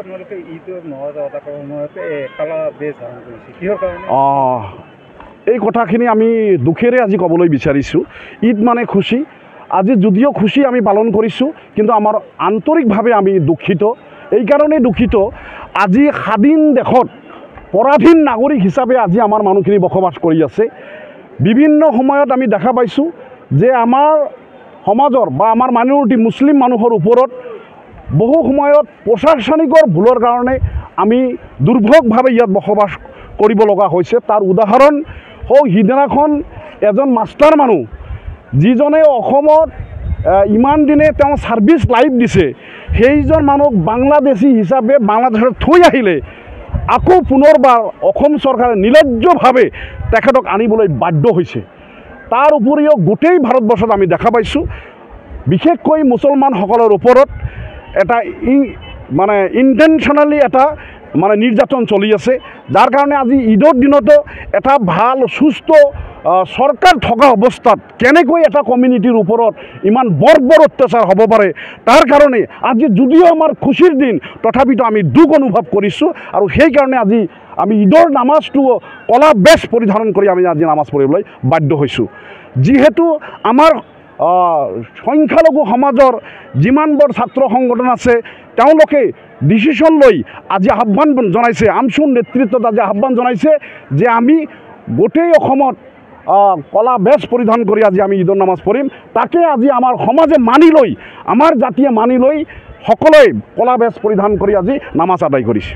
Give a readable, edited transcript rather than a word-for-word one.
আপোনালোকে ঈদৰ নহোৱা সময়তে কালা বেজ ধাৰণ কৰিছে কিহৰ কাৰণে? এই কথাখিনি আমি দুখেৰে আজি ক'বলৈ বিচাৰিছোঁ। ঈদ মানে খুশি। আজি যদিও খুশি আমি পালন কৰিছোঁ, কিন্তু আমাৰ আন্তৰিকভাৱে আমি দুখিত। এই কাৰণেই দুখিত, আজি স্বাধীন দেশত পৰাধীন নাগৰিক হিচাপে আজি আমাৰ মানুহখিনি বসবাস কৰি আছে। বিভিন্ন সময়ত আমি দেখা পাইছোঁ যে আমাৰ সমাজৰ বা আমাৰ মাইনৰিটি মুছলিম মানুহৰ ওপৰত বহু সময়ত প্ৰশাসনিকৰ ভুলৰ কাৰণে আমি দুৰ্ভগভাৱে ইয়াত বসবাস কৰিব লগা হৈছে। তাৰ উদাহৰণ হ'ল সিদিনাখন এজন মাষ্টাৰ মানুহ, যিজনে অসমত ইমান দিনে তেওঁ ছাৰ্ভিচ লাইফ দিছে, সেইজন মানুহক বাংলাদেশী হিচাপে বাংলাদেশত থৈ আহিলে আকৌ পুনৰবাৰ অসম চৰকাৰে নিৰ্লজ্জভাৱে তেখেতক আনিবলৈ বাধ্য হৈছে। তাৰ উপৰিও গোটেই ভাৰতবৰ্ষত আমি দেখা পাইছোঁ, বিশেষকৈ মুছলমানসকলৰ ওপৰত এটা মানে ইণ্টেনশ্যনেলি এটা মানে নিৰ্যাতন চলি আছে, যাৰ কাৰণে আজি ঈদৰ দিনতো এটা ভাল সুস্থ চৰকাৰ থকা অৱস্থাত কেনেকৈ এটা কমিউনিটিৰ ওপৰত ইমান বৰ্বৰ অত্যাচাৰ হ'ব পাৰে, তাৰ কাৰণে আজি যদিও আমাৰ খুচিৰ দিন তথাপিতো আমি দুখ অনুভৱ কৰিছোঁ। আৰু সেইকাৰণে আজি আমি ঈদৰ নামাজটো কলা বেজ পৰিধাৰণ কৰি আমি আজি নামাজ পঢ়িবলৈ বাধ্য হৈছোঁ। যিহেতু আমাৰ সংখ্যালঘু সমাজৰ যিমানবোৰ ছাত্ৰ সংগঠন আছে তেওঁলোকে ডিচিশ্যন লৈ আজি আহ্বান জনাইছে, আমচুৰ নেতৃত্বত আজি আহ্বান জনাইছে যে আমি গোটেই অসমত কলা বেজ পৰিধান কৰি আজি আমি ঈদৰ নামাজ পঢ়িম। তাকে আজি আমাৰ সমাজে মানি লৈ, আমাৰ জাতিয়ে মানি লৈ সকলোৱে কলা বেজ পৰিধান কৰি আজি নামাজ আদায় কৰিছে।